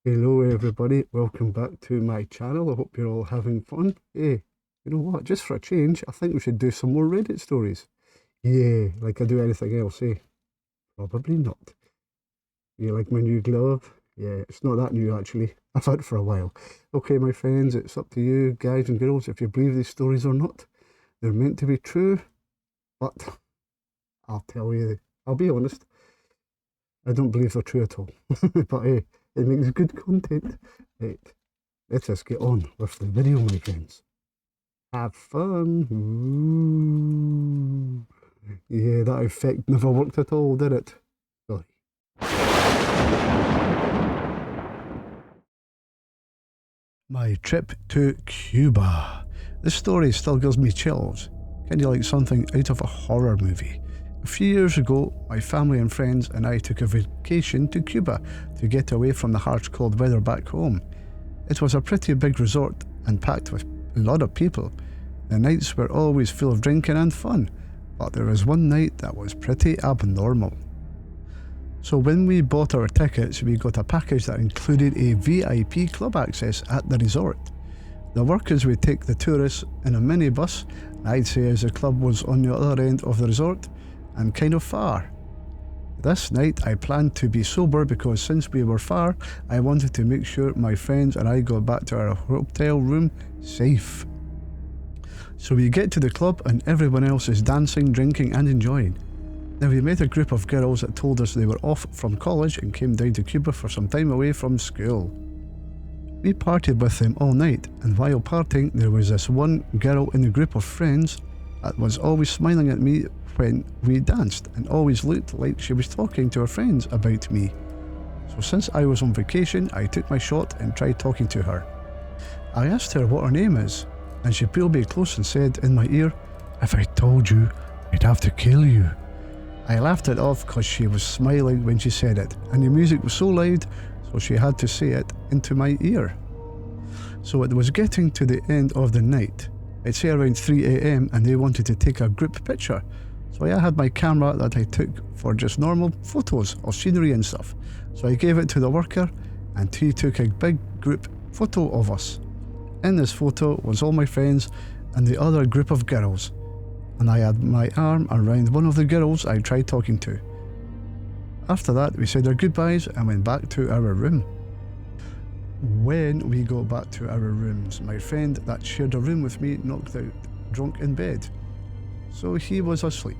Hello everybody, welcome back to my channel. I hope you're all having fun. Hey, you know what, just for a change, I think we should do some more Reddit stories. Yeah, like I do anything else, eh? Probably not. You like my new glove? Yeah, it's not that new actually. I've had it for a while. Okay, my friends, it's up to you, guys and girls, if you believe these stories or not. They're meant to be true, but I'll tell you, I'll be honest, I don't believe they're true at all. But hey, it makes good content. Right, let us get on with the video, my friends. Have fun. Ooh. Yeah, that effect never worked at all, did it? Sorry. My trip to Cuba. This story still gives me chills, kind of like something out of a horror movie. A few years ago, my family and friends and I took a vacation to Cuba to get away from the harsh cold weather back home. It was a pretty big resort and packed with a lot of people. The nights were always full of drinking and fun, but there was one night that was pretty abnormal. So when we bought our tickets, we got a package that included a VIP club access at the resort. The workers would take the tourists in a minibus, I'd say as the club was on the other end of the resort and kind of far. This night I planned to be sober because since we were far, I wanted to make sure my friends and I got back to our hotel room safe. So we get to the club and everyone else is dancing, drinking and enjoying. Now we met a group of girls that told us they were off from college and came down to Cuba for some time away from school. We partied with them all night, and while partying there was this one girl in the group of friends that was always smiling at me when we danced and always looked like she was talking to her friends about me. So since I was on vacation, I took my shot and tried talking to her. I asked her what her name is, and she pulled me close and said in my ear, "If I told you, I'd have to kill you." I laughed it off because she was smiling when she said it, and the music was so loud, so she had to say it into my ear. So it was getting to the end of the night. I'd say around 3 AM and they wanted to take a group picture. So I had my camera that I took for just normal photos of scenery and stuff. So I gave it to the worker and he took a big group photo of us. In this photo was all my friends and the other group of girls. And I had my arm around one of the girls I tried talking to. After that, we said our goodbyes and went back to our room. When we got back to our rooms, my friend that shared a room with me knocked out, drunk in bed. So he was asleep.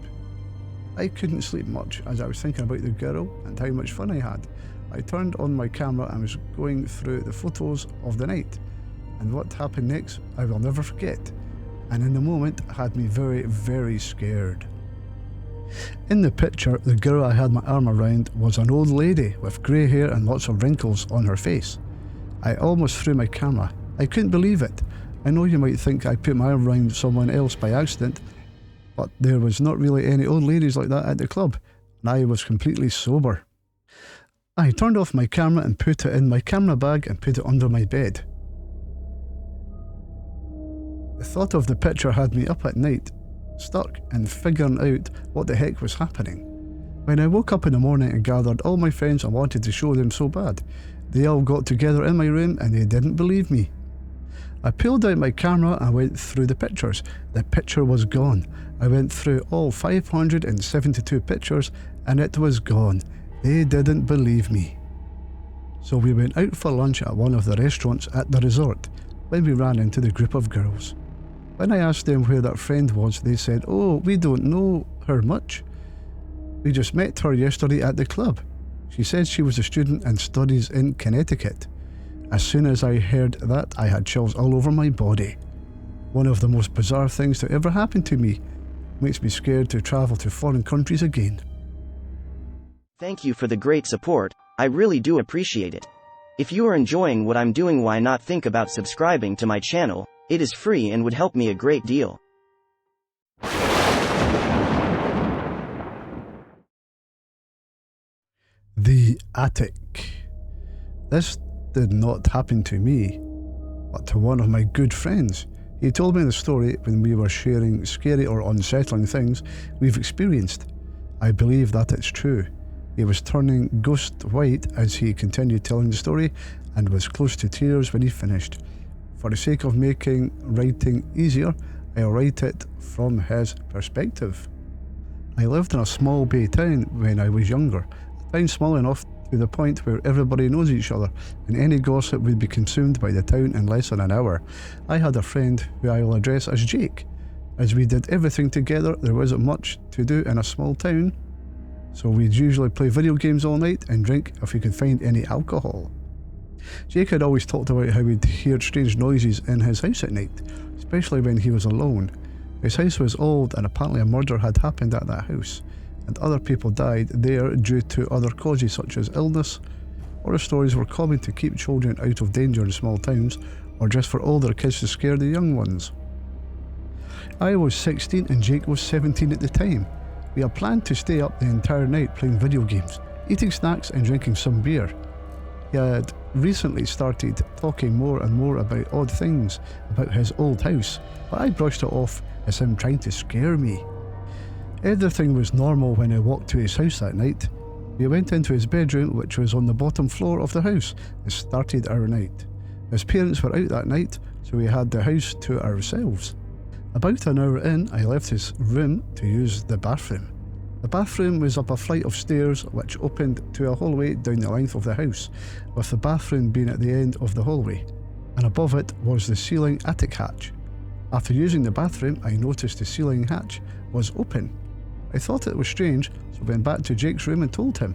I couldn't sleep much as I was thinking about the girl and how much fun I had. I turned on my camera and was going through the photos of the night. And what happened next, I will never forget. And in the moment had me very, very scared. In the picture, the girl I had my arm around was an old lady with grey hair and lots of wrinkles on her face. I almost threw my camera. I couldn't believe it. I know you might think I put my arm around someone else by accident, but there was not really any old ladies like that at the club, and I was completely sober. I turned off my camera and put it in my camera bag and put it under my bed. The thought of the picture had me up at night, stuck and figuring out what the heck was happening. When I woke up in the morning and gathered all my friends and wanted to show them so bad, they all got together in my room and they didn't believe me. I pulled out my camera and went through the pictures. The picture was gone. I went through all 572 pictures and it was gone. They didn't believe me. So we went out for lunch at one of the restaurants at the resort when we ran into the group of girls. When I asked them where that friend was, they said, "Oh, we don't know her much. We just met her yesterday at the club. She said she was a student and studies in Connecticut." As soon as I heard that, I had chills all over my body. One of the most bizarre things to ever happen to me. Makes me scared to travel to foreign countries again. Thank you for the great support, I really do appreciate it. If you are enjoying what I'm doing, why not think about subscribing to my channel? It is free and would help me a great deal. The attic. This did not happen to me, but to one of my good friends. He told me the story when we were sharing scary or unsettling things we've experienced. I believe that it's true. He was turning ghost white as he continued telling the story and was close to tears when he finished. For the sake of making writing easier, I'll write it from his perspective. I lived in a small bay town when I was younger, a town small enough to the point where everybody knows each other and any gossip would be consumed by the town in less than an hour. I had a friend who I will address as Jake. As we did everything together, there wasn't much to do in a small town, so we'd usually play video games all night and drink if we could find any alcohol. Jake had always talked about how he'd heard strange noises in his house at night, especially when he was alone. His house was old and apparently a murder had happened at that house, and other people died there due to other causes such as illness. Horror stories were common to keep children out of danger in small towns, or just for older kids to scare the young ones. I was 16 and Jake was 17 at the time. We had planned to stay up the entire night playing video games, eating snacks and drinking some beer. He had recently started talking more and more about odd things about his old house, but I brushed it off as him trying to scare me. Everything was normal when I walked to his house that night. We went into his bedroom, which was on the bottom floor of the house, and started our night. His parents were out that night, so we had the house to ourselves. About an hour in, I left his room to use the bathroom. The bathroom was up a flight of stairs which opened to a hallway down the length of the house, with the bathroom being at the end of the hallway, and above it was the ceiling attic hatch. After using the bathroom, I noticed the ceiling hatch was open. I thought it was strange, so went back to Jake's room and told him.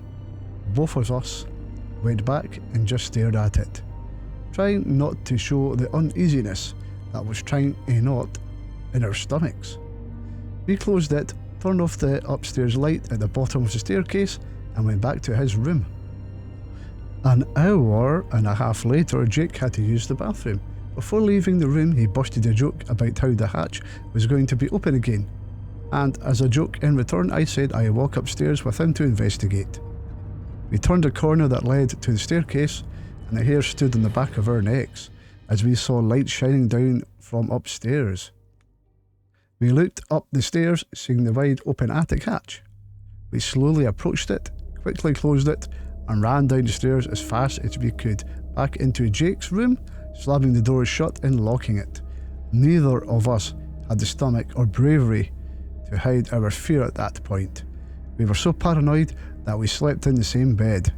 Both of us went back and just stared at it, trying not to show the uneasiness that was trying to knot in our stomachs. We closed it, turned off the upstairs light at the bottom of the staircase, and went back to his room. An hour and a half later, Jake had to use the bathroom. Before leaving the room, he busted a joke about how the hatch was going to be open again, and as a joke in return, I said I'd walk upstairs with him to investigate. We turned a corner that led to the staircase, and the hair stood on the back of our necks as we saw light shining down from upstairs. We looked up the stairs, seeing the wide open attic hatch. We slowly approached it, quickly closed it, and ran down the stairs as fast as we could, back into Jake's room, slamming the doors shut and locking it. Neither of us had the stomach or bravery to hide our fear at that point. We were so paranoid that we slept in the same bed.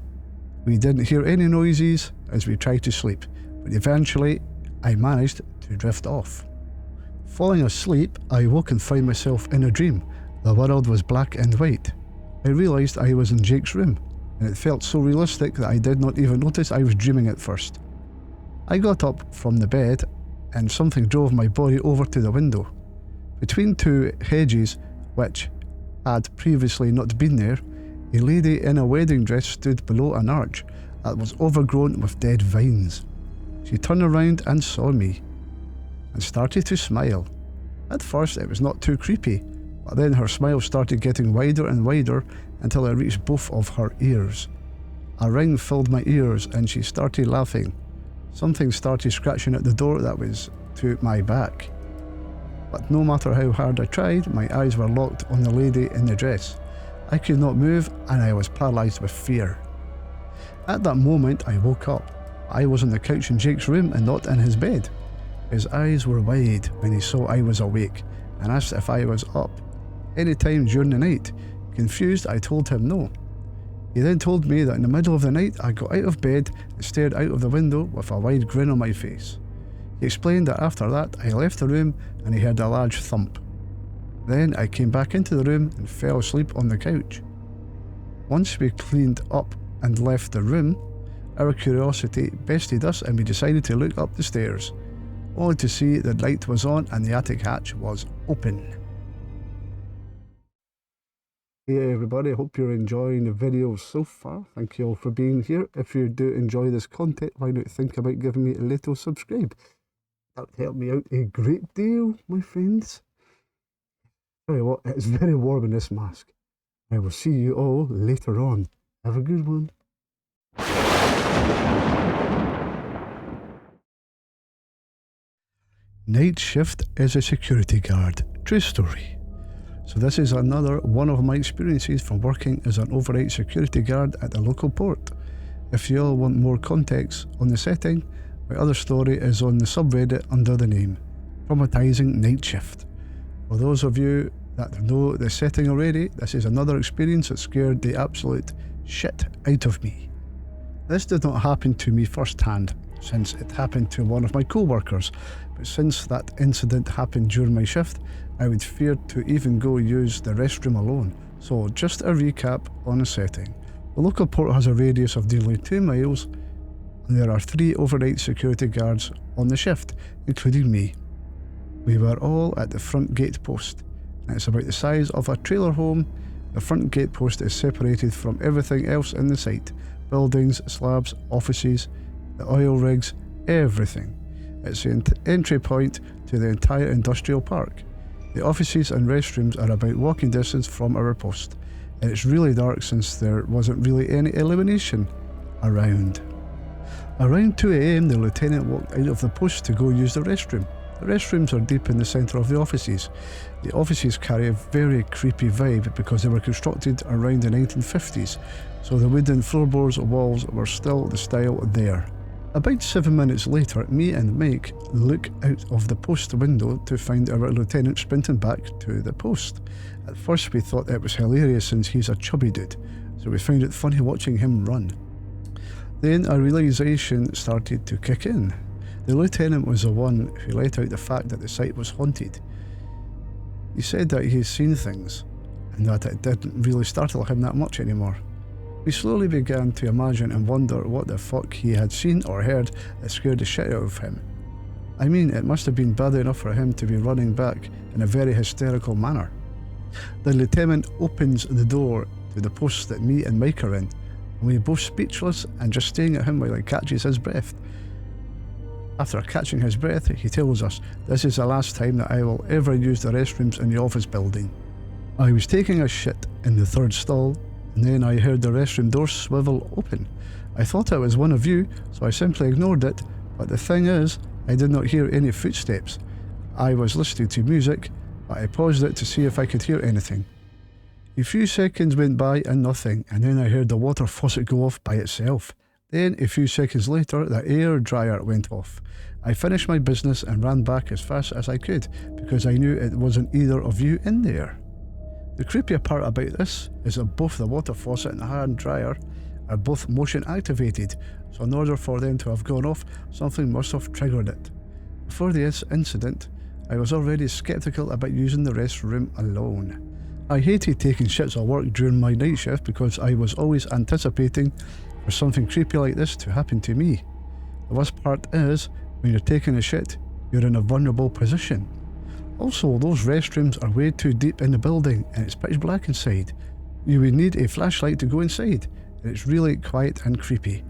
We didn't hear any noises as we tried to sleep, but eventually I managed to drift off. Falling asleep, I woke and found myself in a dream. The world was black and white. I realised I was in Jake's room, and it felt so realistic that I did not even notice I was dreaming at first. I got up from the bed, and something drove my body over to the window. Between two hedges, which had previously not been there, a lady in a wedding dress stood below an arch that was overgrown with dead vines. She turned around and saw me, and started to smile. At first it was not too creepy, but then her smile started getting wider and wider until it reached both of her ears. A ring filled my ears and she started laughing. Something started scratching at the door that was to my back. But no matter how hard I tried, my eyes were locked on the lady in the dress. I could not move and I was paralysed with fear. At that moment I woke up. I was on the couch in Jake's room and not in his bed. His eyes were wide when he saw I was awake and asked if I was up any time during the night. Confused, I told him no. He then told me that in the middle of the night I got out of bed and stared out of the window with a wide grin on my face. He explained that after that I left the room and he heard a large thump. Then I came back into the room and fell asleep on the couch. Once we cleaned up and left the room, our curiosity bested us and we decided to look up the stairs, only to see the light was on and the attic hatch was open. Hey everybody, I hope you're enjoying the videos so far. Thank you all for being here. If you do enjoy this content, why not think about giving me a little subscribe? That would help me out a great deal, my friends. Tell you what, it's very warm in this mask. I will see you all later on. Have a good one. Night shift as a security guard. True story. So this is another one of my experiences from working as an overnight security guard at a local port. If you all want more context on the setting, my other story is on the subreddit under the name Traumatizing Night Shift. For those of you that know the setting already, this is another experience that scared the absolute shit out of me. This did not happen to me firsthand, since it happened to one of my co-workers, but since that incident happened during my shift, I would fear to even go use the restroom alone. So just a recap on the setting. The local port has a radius of nearly 2 miles, and there are 3 overnight security guards on the shift, including me. We were all at the front gate post, and it's about the size of a trailer home. The front gate post is separated from everything else in the site: buildings, slabs, offices, the oil rigs, everything. It's the entry point to the entire industrial park. The offices and restrooms are about walking distance from our post, and it's really dark since there wasn't really any illumination around. Around 2 AM, the lieutenant walked out of the post to go use the restroom. The restrooms are deep in the centre of the offices. The offices carry a very creepy vibe because they were constructed around the 1950s, so the wooden floorboards and walls were still the style there. About 7 minutes later, me and Mike look out of the post window to find our lieutenant sprinting back to the post. At first we thought it was hilarious since he's a chubby dude, so we found it funny watching him run. Then a realisation started to kick in. The lieutenant was the one who let out the fact that the site was haunted. He said that he had seen things, and that it didn't really startle him that much anymore. We slowly began to imagine and wonder what the fuck he had seen or heard that scared the shit out of him. I mean, it must have been bad enough for him to be running back in a very hysterical manner. The lieutenant opens the door to the post that me and Mike are in, and we are both speechless and just staring at him while he catches his breath. After catching his breath, he tells us, "This is the last time that I will ever use the restrooms in the office building." I was taking a shit in the third stall, and then I heard the restroom door swivel open. I thought it was one of you, so I simply ignored it, but the thing is, I did not hear any footsteps. I was listening to music, but I paused it to see if I could hear anything. A few seconds went by and nothing, and then I heard the water faucet go off by itself. Then, a few seconds later, the air dryer went off. I finished my business and ran back as fast as I could, because I knew it wasn't either of you in there. The creepier part about this is that both the water faucet and the hand dryer are both motion activated, so in order for them to have gone off, something must have triggered it. Before the incident, I was already sceptical about using the restroom alone. I hated taking shits at work during my night shift because I was always anticipating for something creepy like this to happen to me. The worst part is, when you're taking a shit, you're in a vulnerable position. Also, those restrooms are way too deep in the building and it's pitch black inside. You would need a flashlight to go inside, and it's really quiet and creepy.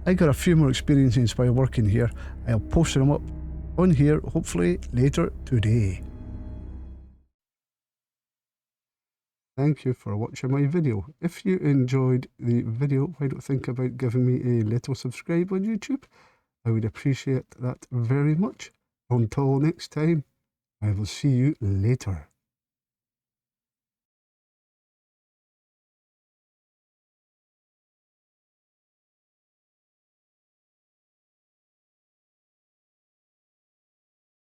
I got a few more experiences while working here. I'll post them up on here hopefully later today. Thank you for watching my video. If you enjoyed the video, why don't think about giving me a little subscribe on YouTube? I would appreciate that very much. Until next time, I will see you later.